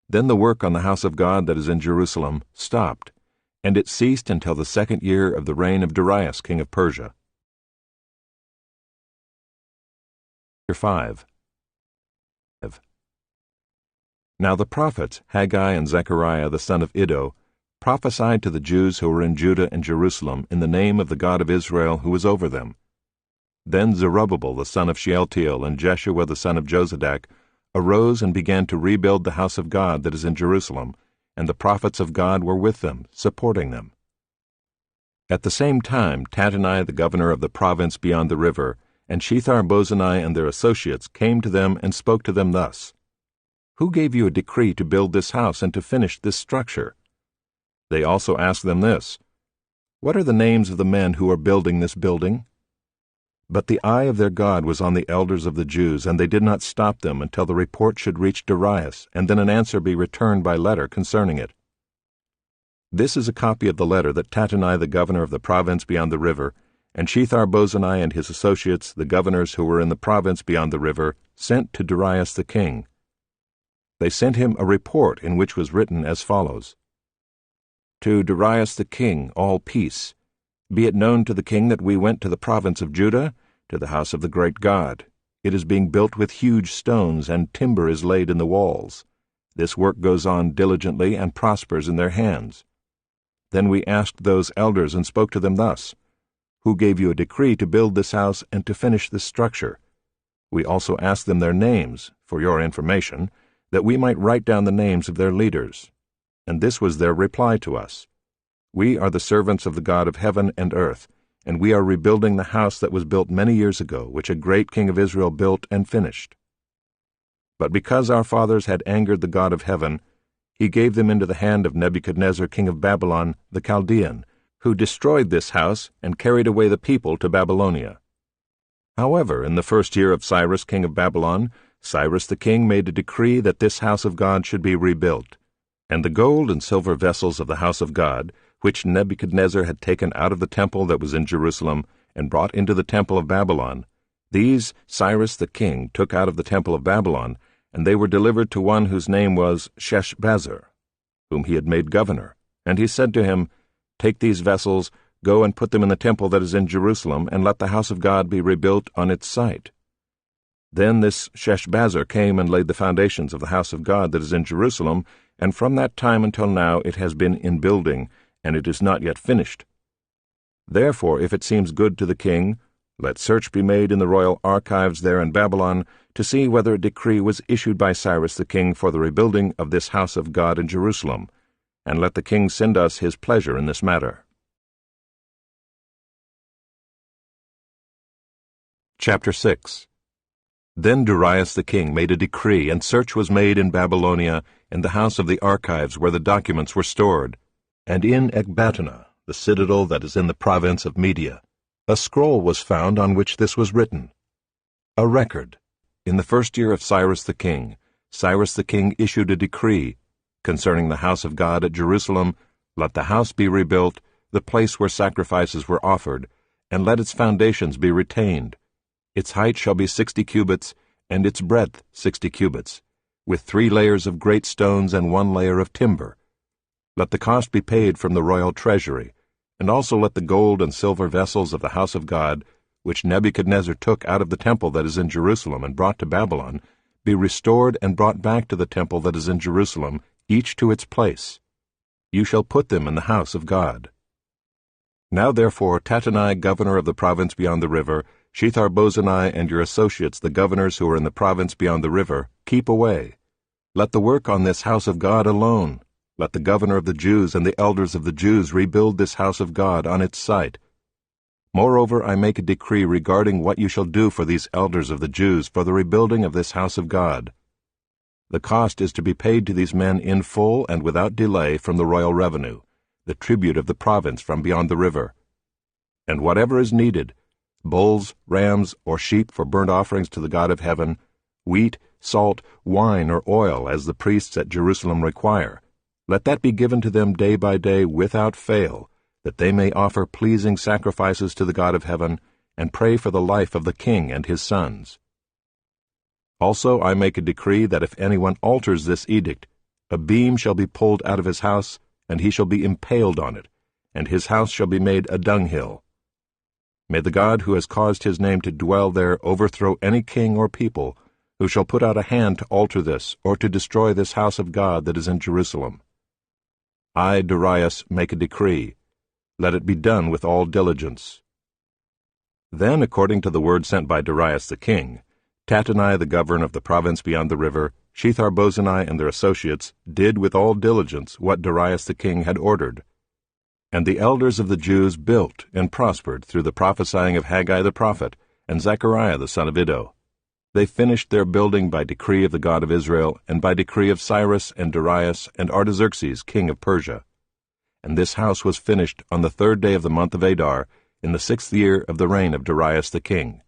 Then the work on the house of God that is in Jerusalem stopped, and it ceased until the 2nd year of the reign of Darius king of Persia. Chapter 5. Now the prophets, Haggai and Zechariah the son of Iddo, prophesied to the Jews who were in Judah and Jerusalem in the name of the God of Israel who was over them. Then Zerubbabel the son of Shealtiel and Jeshua the son of Jozadak arose and began to rebuild the house of God that is in Jerusalem, and the prophets of God were with them, supporting them. At the same time Tattenai the governor of the province beyond the river, and Shethar-Bozenai and their associates came to them and spoke to them thus, Who gave you a decree to build this house and to finish this structure? They also asked them this, What are the names of the men who are building this building? But the eye of their God was on the elders of the Jews, and they did not stop them until the report should reach Darius, and then an answer be returned by letter concerning it. This is a copy of the letter that Tattenai the governor of the province beyond the river, and Shethar-Bozenai and his associates, the governors who were in the province beyond the river, sent to Darius the king. They sent him a report in which was written as follows, To Darius the king, all peace. Be it known to the king that we went to the province of Judah, to the house of the great God. It is being built with huge stones, and timber is laid in the walls. This work goes on diligently and prospers in their hands. Then we asked those elders and spoke to them thus, Who gave you a decree to build this house and to finish this structure? We also asked them their names, for your information, that we might write down the names of their leaders. And this was their reply to us. We are the servants of the God of heaven and earth, and we are rebuilding the house that was built many years ago, which a great king of Israel built and finished. But because our fathers had angered the God of heaven, he gave them into the hand of Nebuchadnezzar king of Babylon, the Chaldean, who destroyed this house and carried away the people to Babylonia. However, in the 1st year of Cyrus king of Babylon, Cyrus the king made a decree that this house of God should be rebuilt, and the gold and silver vessels of the house of God, which Nebuchadnezzar had taken out of the temple that was in Jerusalem and brought into the temple of Babylon, these Cyrus the king took out of the temple of Babylon, and they were delivered to one whose name was Sheshbazzar, whom he had made governor. And he said to him, Take these vessels, go and put them in the temple that is in Jerusalem, and let the house of God be rebuilt on its site. Then this Sheshbazzar came and laid the foundations of the house of God that is in Jerusalem, and from that time until now it has been in building, and it is not yet finished. Therefore, if it seems good to the king, let search be made in the royal archives there in Babylon to see whether a decree was issued by Cyrus the king for the rebuilding of this house of God in Jerusalem, and let the king send us his pleasure in this matter. Chapter 6. Then Darius the king made a decree, and search was made in Babylonia, in the house of the archives where the documents were stored, and in Ecbatana, the citadel that is in the province of Media. A scroll was found on which this was written, A record. In the 1st year of Cyrus the king issued a decree concerning the house of God at Jerusalem, let the house be rebuilt, the place where sacrifices were offered, and let its foundations be retained. Its height shall be 60 cubits, and its breadth 60 cubits, with 3 layers of great stones and 1 layer of timber. Let the cost be paid from the royal treasury, and also let the gold and silver vessels of the house of God, which Nebuchadnezzar took out of the temple that is in Jerusalem and brought to Babylon, be restored and brought back to the temple that is in Jerusalem, each to its place. You shall put them in the house of God. Now therefore Tattenai, governor of the province beyond the river, Shethar-Bozenai and your associates, the governors who are in the province beyond the river, keep away. Let the work on this house of God alone. Let the governor of the Jews and the elders of the Jews rebuild this house of God on its site. Moreover, I make a decree regarding what you shall do for these elders of the Jews for the rebuilding of this house of God. The cost is to be paid to these men in full and without delay from the royal revenue, the tribute of the province from beyond the river. And whatever is needed, bulls, rams, or sheep for burnt offerings to the God of heaven, wheat, salt, wine, or oil, as the priests at Jerusalem require, let that be given to them day by day without fail, that they may offer pleasing sacrifices to the God of heaven, and pray for the life of the king and his sons. Also I make a decree that if anyone alters this edict, A beam shall be pulled out of his house, and he shall be impaled on it, and his house shall be made a dunghill. May the God who has caused his name to dwell there overthrow any king or people who shall put out a hand to alter this or to destroy this house of God that is in Jerusalem. I, Darius, make a decree. Let it be done with all diligence. Then, according to the word sent by Darius the king, Tattenai the governor of the province beyond the river, Shethar-bozenai and their associates, did with all diligence what Darius the king had ordered. And the elders of the Jews built and prospered through the prophesying of Haggai the prophet and Zechariah the son of Iddo. They finished their building by decree of the God of Israel, and by decree of Cyrus and Darius and Artaxerxes king of Persia. And this house was finished on the 3rd day of the month of Adar, in the 6th year of the reign of Darius the king.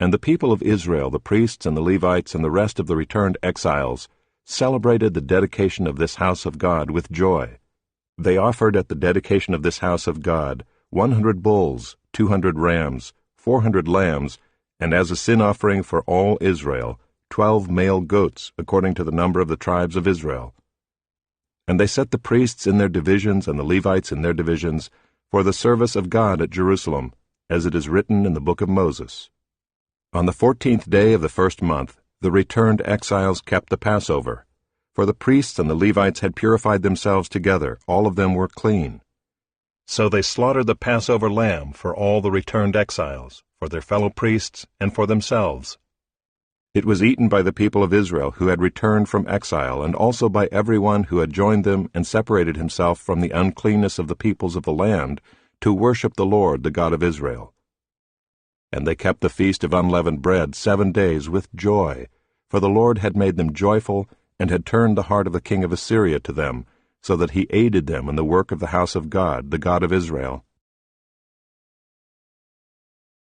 And the people of Israel, the priests and the Levites and the rest of the returned exiles, celebrated the dedication of this house of God with joy. They offered at the dedication of this house of God 100 bulls, 200 rams, 400 lambs, and as a sin offering for all Israel, 12 male goats, according to the number of the tribes of Israel. And they set the priests in their divisions and the Levites in their divisions for the service of God at Jerusalem, as it is written in the book of Moses. On the 14th day of the 1st month, the returned exiles kept the Passover, for the priests and the Levites had purified themselves together, all of them were clean. So they slaughtered the Passover lamb for all the returned exiles, for their fellow priests, and for themselves. It was eaten by the people of Israel who had returned from exile, and also by everyone who had joined them and separated himself from the uncleanness of the peoples of the land, to worship the Lord, the God of Israel. And they kept the feast of unleavened bread 7 days with joy, for the Lord had made them joyful, and had turned the heart of the king of Assyria to them, so that he aided them in the work of the house of God, the God of Israel.